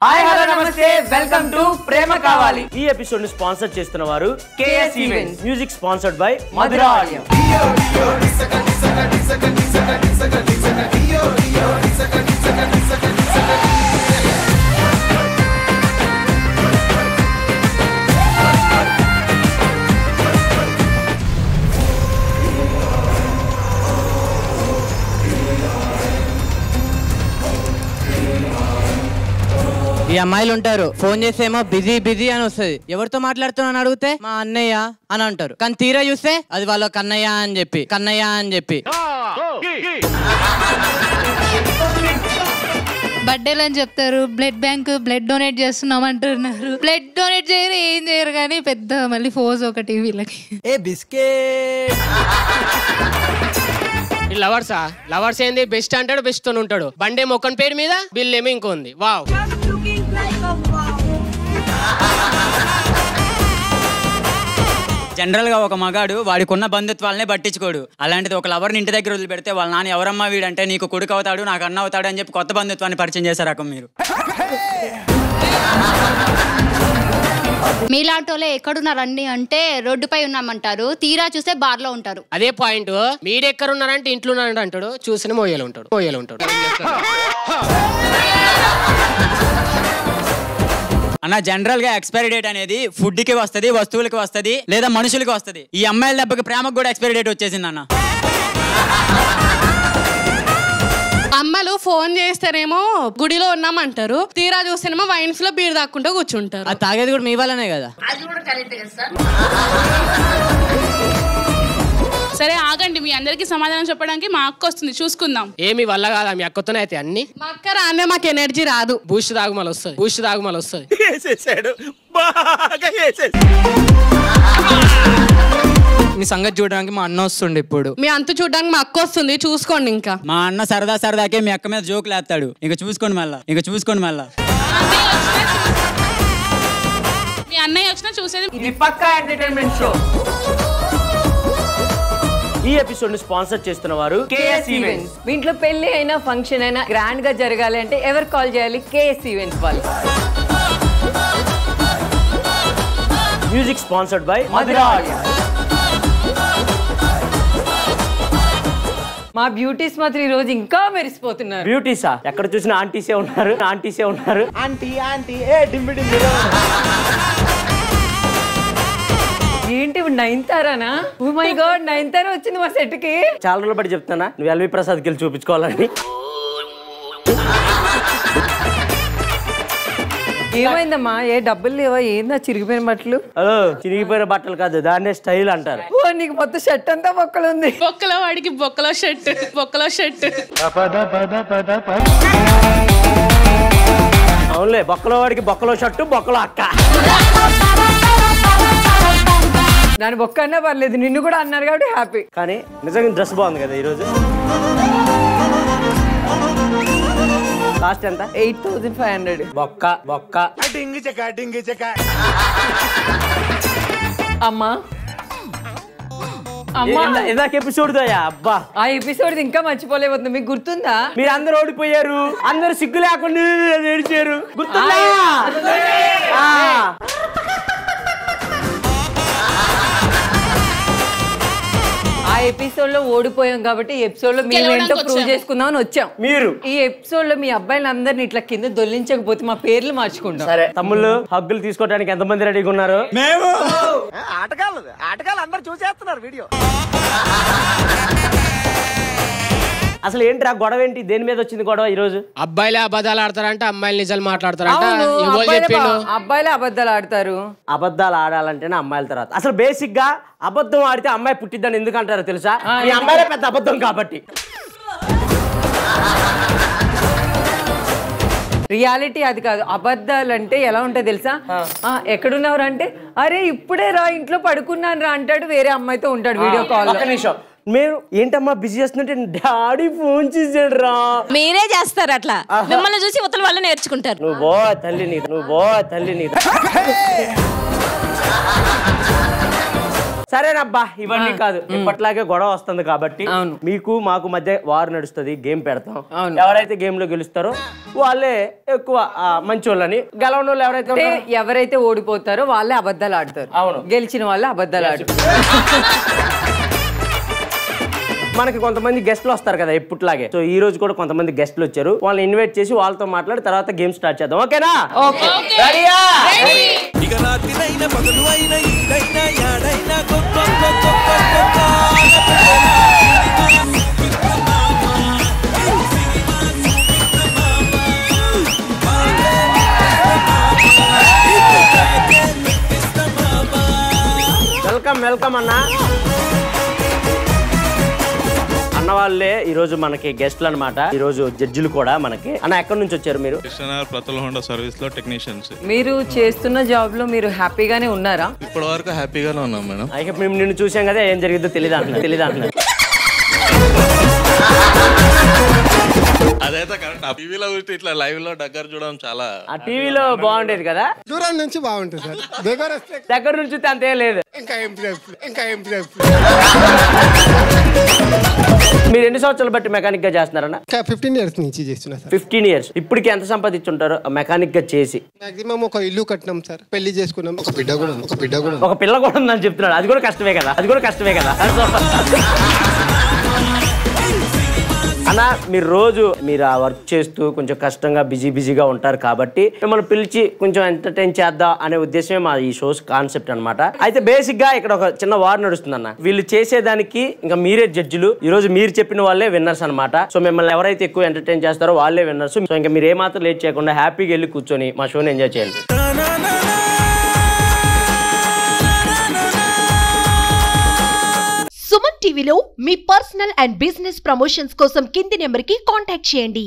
Hi hello నమస్తే welcome to Prema Kavali. ఈ episode ని స్పాన్సర్ చేస్తున్న వారు KS events. Music sponsored by Madhura audio. ఈ అమ్మాయిలు ఉంటారు, ఫోన్ చేసేమో బిజీ బిజీ అని వస్తుంది. ఎవరితో మాట్లాడుతున్నాను అడిగితే మా అన్నయ్య అని అంటారు, కానీ తీరా చూస్తే అది వాళ్ళ కన్నయ్య అని చెప్పి బర్త్డేలు అని చెప్తారు, బ్లడ్ బ్యాంక్ బ్లడ్ డొనేట్ చేస్తున్నాం అంటున్నారు. బ్లడ్ డొనేట్ చేయరు, ఏం చేయరు, కానీ పెద్ద మళ్ళీ ఫోజ్ ఒకటి వీళ్ళకి. ఏ బిస్కెట్ లవర్స్ ఏంది, బెస్ట్ అంటాడు, బెస్ట్ తో ఉంటాడు. బండే మొక్కన్ పేరు మీద బిల్ ఏమో ఇంకో ఉంది. వావ్, జనరల్ గా ఒక మగాడు వాడికున్న బంధుత్వాలనే పట్టించుకోడు. అలాంటిది ఒక లవర్ని ఇంటి దగ్గర వదిలిపెడితే వాళ్ళ నాన్న ఎవరమ్మా వీడంటే నీకు కొడుకు అవుతాడు, నాకు అన్న అవుతాడు అని చెప్పి కొత్త బంధుత్వాన్ని పరిచయం చేశారు రకం మీరు. మీలాంటోలే ఎక్కడున్నారండి అంటే రోడ్డుపై ఉన్నామంటారు, తీరా చూస్తే బార్ లో ఉంటారు. అదే పాయింట్. మీరెక్కడ ఉన్నారంటే ఇంట్లో ఉన్నాడు అంటాడు, చూసిన మోయలు ఉంటాడు. అన్న జనరల్ గా ఎక్స్పైరీ డేట్ అనేది ఫుడ్ కి వస్తది, వస్తువులకి వస్తది, లేదా మనుషులకి వస్తది. ఈ అమ్మాయిల దెబ్బకి ప్రేమకు కూడా ఎక్స్పైరీ డేట్ వచ్చేసింది అన్న. అమ్మలు ఫోన్ చేస్తేనేమో గుడిలో ఉన్నామంటారు, తీరా చూస్తేనేమో వైన్స్ లో బీర్ దాక్కుంటూ కూర్చుంటారు. అది తాగేది కూడా మీ వాళ్ళనే కదా. సరే ఆగండి, మీ అందరికి సమాధానం చెప్పడానికి మా అక్క వస్తుంది, చూసుకుందాం. ఏమి వల్ల కాదా, మీ అక్కతోనే అయితే అన్ని. మా అక్క రానే మాకు ఎనర్జీ రాదు. బూస్ట్ తాగుమలు వస్తుంది. మీ సంగతి చూడడానికి మా అన్న వస్తుండే, ఇప్పుడు మీ అంతు చూడడానికి మా అక్క వస్తుంది, చూసుకోండి. ఇంకా మా అన్న సరదాకే మీ అక్క మీద జోకులు వేస్తాడు. ఇక చూసుకోండి మళ్ళా. మీ అన్నయ్య వచ్చినా చూసేది. ఇది పక్కా ఎంటర్టైన్మెంట్ షో. ఈ ఎపిసోడ్ ని స్పాన్సర్ చేస్తున్న వారు KS ఈవెంట్స్. మీ ఇంట్లో పెళ్లి అయినా ఫంక్షన్ అయినా గ్రాండ్ గా జరగాలి అంటే ఎవరు కాల్ చేయాలి? KS ఈవెంట్స్ వాళ్ళు. Music sponsored by Madhura audio. మా బ్యూటీస్ మాత్రం ఈ రోజు ఇంకా మెరిసిపోతున్నారు. బ్యూటీసా? ఎక్కడ చూసినా ఆంటీసే ఉన్నారు. ఏంటి ఇప్పుడు నయనతారానా? ఓ మై గాడ్, నయనతార వచ్చింది మా సెట్ కి. చాలా రోజులు బట్టి చెప్తున్నా, నువ్వు ఎల్వి ప్రసాద్ కి వెళ్ళి చూపించుకోవాలని. ఏమైందమ్మా? ఏ డబ్బులు లేవా? ఏందా చిరిగిపోయిన బట్టలు? చిరిగిపోయిన బట్టలు కాదు, దాన్నే స్టైల్ అంటారు. ఓ నీకు మొత్తం షర్ట్ అంతా బొక్కలు ఉంది. బొక్కలో వాడికి బొక్కలో షర్ట్. అవునులే, బొక్కలో వాడికి బొక్కలో షర్టు, బొక్కలో అక్క. దాని బొక్క అన్నా పర్లేదు, నిన్ను కూడా అన్నారు కాబట్టి హ్యాపీ. కానీ నిజంగా డ్రెస్ బాగుంది కదా ఈరోజు. కాస్ట్ ఎంత? 8500. బొక్క. అమ్మా ఇందాక ఎపిసోడ్ దయా అబ్బా, ఆ ఎపిసోడ్ ఇంకా మర్చిపోలేకపోతుంది. మీకు గుర్తుందా? మీరు అందరు ఓడిపోయారు, అందరు సిగ్గు లేకుండా ఏడిచారు, గుర్తుందా? ఆ ఎపిసోడ్ లో ఓడిపోయాం కాబట్టి ఈ ఎపిసోడ్ లో మేము ఏంటో ప్రూవ్ చేసుకుందాం అని వచ్చాం. మీరు ఈ ఎపిసోడ్ లో మీ అబ్బాయిలు అందరిని ఇట్లా కింద దొల్లించకపోతే మా పేర్లు మార్చుకుంటాం. సరే తమ్ముళ్ళు, హగ్గులు తీసుకోవడానికి ఎంతమంది రెడీగా ఉన్నారు? మేము ఆటగాళ్ళు అందరు చూసేస్తున్నారు వీడియో. అసలు ఏంటి ఆ గొడవ? ఏంటి, దేని మీద వచ్చింది గొడవ ఈ రోజు? అబ్బాయిలే అబద్ధాలు ఆడతారంటే అమ్మాయిలు నిజాలు మాట్లాడతారంట. అబ్బాయిలే అబద్ధాలు ఆడతారు. అబద్ధాలు ఆడాలంటేనే అమ్మాయిల తర్వాత. అసలు బేసిక్ గా అబద్ధం ఆడితే అమ్మాయి పుట్టిద్దని ఎందుకు అంటారో తెలుసా? ఈ అమ్మాయిలే పెద్ద అబద్ధం కాబట్టి. రియాలిటీ అది కాదు. అబద్ధాలు అంటే ఎలా ఉంటాయి తెలుసా? ఎక్కడున్నవారు అంటే, అరే ఇప్పుడే రా, ఇంట్లో పడుకున్నాను రా అంటాడు, వేరే అమ్మాయితో ఉంటాడు వీడియో కాల్. ఒక్క నిమిషం, మీరు ఏంటమ్మా బిజీ చేస్తుంటే డాడీ ఫోన్ చేసాడు రా. మీరే చేస్తారు అట్లా, మిమ్మల్ని చూసి ఉత్తల వాళ్ళు నేర్చుకుంటారు. నువ్వు బో తల్లి నీకు. సరేనబ్బా ఇవన్నీ కాదు ఇప్పట్లాగే గొడవ వస్తుంది కాబట్టి మీకు మాకు మధ్య వారు నడుస్తుంది గేమ్ పెడతాం ఎవరైతే గేమ్ లో గెలుస్తారో వాళ్ళే ఎక్కువ మంచోళ్ళని గెలవని వాళ్ళు ఎవరైతే ఓడిపోతారో వాళ్ళే అబద్ధాలు ఆడతారు అవును గెలిచిన వాళ్ళే అబద్ధాలు ఆడతారు మనకి కొంతమంది గెస్ట్లు వస్తారు కదా ఎప్పుట్లాగే సో ఈ రోజు కూడా కొంతమంది గెస్ట్లు వచ్చారు వాళ్ళని ఇన్వైట్ చేసి వాళ్ళతో మాట్లాడి తర్వాత గేమ్ స్టార్ట్ చేద్దాం ఓకేనా రెడీయా ఇక రాత్రినైనా పగలువైనా ఈడైనా యాడైనా వెల్కమ్ వెల్కమ్ అన్నా అన్న వాళ్ళే ఈ రోజు మనకి గెస్ట్లు అన్నమాట ఈ రోజు జడ్జిలు కూడా మనకి అన్న ఎక్కడి నుంచి వచ్చారు మీరు ప్రతుల్ హోండా సర్వీస్ లో టెక్నీషియన్స్ మీరు చేస్తున్న జాబ్ లో మీరు హ్యాపీగానే ఉన్నారా ఇప్పటి వరకు హ్యాపీగానే ఉన్నాం మేడం అయితే మేము నిన్ను చూసాం కదా ఏం జరిగిందో తెలియదు అంటున్నా అదైతే కరెక్ట్ టీవీలో చూస్తే ఇట్లా లైవ్ లో దగ్గర చూడడం చాలా ఆ టీవీలో బాగుండేది కదా దూరం నుంచి బాగుంటుంది సార్ దగ్గర నుంచి అంతే లేదు మీరు ఎన్ని సంవత్సరాలు బట్టి మెకానిక్ గా చేస్తున్నారన్న 15 years నుంచి చేస్తున్నా సార్ 15 years ఇప్పటికి ఎంత సంపాదించుంటారు మెకానిక్ గా చేసి మాక్సిమం ఒక ఇల్లు కట్టినాం సార్ పెళ్లి చేసుకున్నాం ఒక బిడ్డ కూడా ఉందని చెప్తున్నాడు అది కూడా కష్టమే కదా అన్న మీరు రోజు మీరు ఆ వర్క్ చేస్తూ కొంచెం కష్టంగా బిజీగా ఉంటారు కాబట్టి మిమ్మల్ని పిలిచి కొంచెం ఎంటర్టైన్ చేద్దాం అనే ఉద్దేశమే మా ఈ షోస్ కాన్సెప్ట్ అన్నమాట అయితే బేసిక్ గా ఇక్కడ ఒక చిన్న వార్ నడుస్తుంది అన్న వీళ్ళు చేసేదానికి ఇంకా మీరే జడ్జిలు ఈ రోజు మీరు చెప్పిన వాళ్ళే విన్నర్స్ అన్నమాట సో మిమ్మల్ని ఎవరైతే ఎక్కువ ఎంటర్టైన్ చేస్తారో వాళ్ళే విన్నర్స్ సో ఇంకా మీరు ఏమాత్రం లేట్ చేయకుండా హ్యాపీగా వెళ్ళి కూర్చొని మా షోని ఎంజాయ్ చేయండి సుమన్ టీవీలో మీ పర్సనల్ అండ్ బిజినెస్ ప్రమోషన్స్ కోసం కింది నెంబర్కి కాంటాక్ట్ చేయండి.